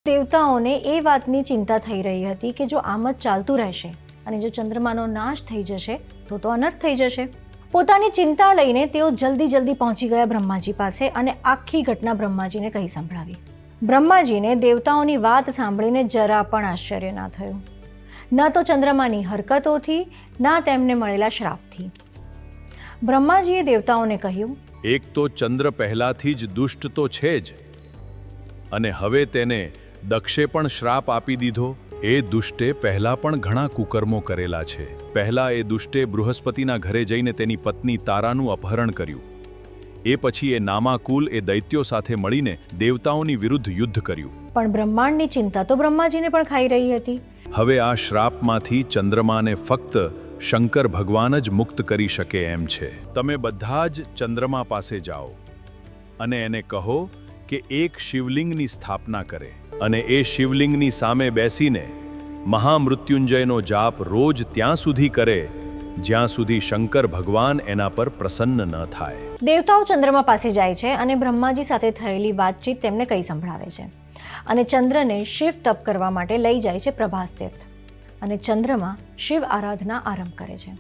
દેવતાઓને એ વાતની ચિંતા થઈ રહી હતી કે જો આમ જ ચાલતું રહેશે અને જો ચંદ્રમાનો નાશ થઈ જશે તો અનર્થ થઈ જશે. પોતાની ચિંતા લઈને તેઓ જલ્દી પહોંચી ગયા બ્રહ્માજી પાસે અને આખી ઘટના બ્રહ્માજીને કહી સંભળાવી. બ્રહ્માજીને દેવતાઓની વાત સાંભળીને જરા પણ આશ્ચર્ય ના થયું, ન તો ચંદ્રમાની હરકતોથી ના તેમને મળેલા શ્રાપથી. બ્રહ્માજીએ દેવતાઓને કહ્યું, એક તો ચંદ્ર પહેલાથી જ દુષ્ટ તો છે જ, અને હવે તેને દક્ષે પણ શ્રાપ આપી દીધો. એ દુષ્ટે પહેલા પણ ઘણા કુકર્મો કરેલા છે. પહેલા એ દુષ્ટે બૃહસ્પતિના ઘરે જઈને તેની પત્ની તારાનું અપહરણ કર્યું. એ પછી એ નામાકુલ એ દૈત્યો સાથે મળીને દેવતાઓની વિરુદ્ધ યુદ્ધ કર્યું. પણ બ્રહ્માંડની ચિંતા તો બ્રહ્માજીને પણ ખાઈ રહી હતી. હવે આ શ્રાપમાંથી ચંદ્રમાને ફક્ત શંકર ભગવાન જ મુક્ત કરી શકે એમ છે. તમે બધા જ ચંદ્રમા પાસે જાઓ અને એને કહો કે એક શિવલિંગની સ્થાપના કરે અને એ શિવલિંગની સામે બેસીને મહામૃત્યુંજયનો જાપ રોજ ત્યાં સુધી કરે જ્યાં સુધી શંકર ભગવાન એના પર પ્રસન્ન ન થાય. દેવતાઓ ચંદ્રમા પાસે જાય છે અને બ્રહ્માજી સાથે થયેલી વાતચીત તેમને કહી સંભળાવે છે અને ચંદ્રને શિવ તપ કરવા માટે લઈ જાય છે પ્રભાસ તીર્થ અને ચંદ્રમાં શિવ આરાધના આરંભ કરે છે.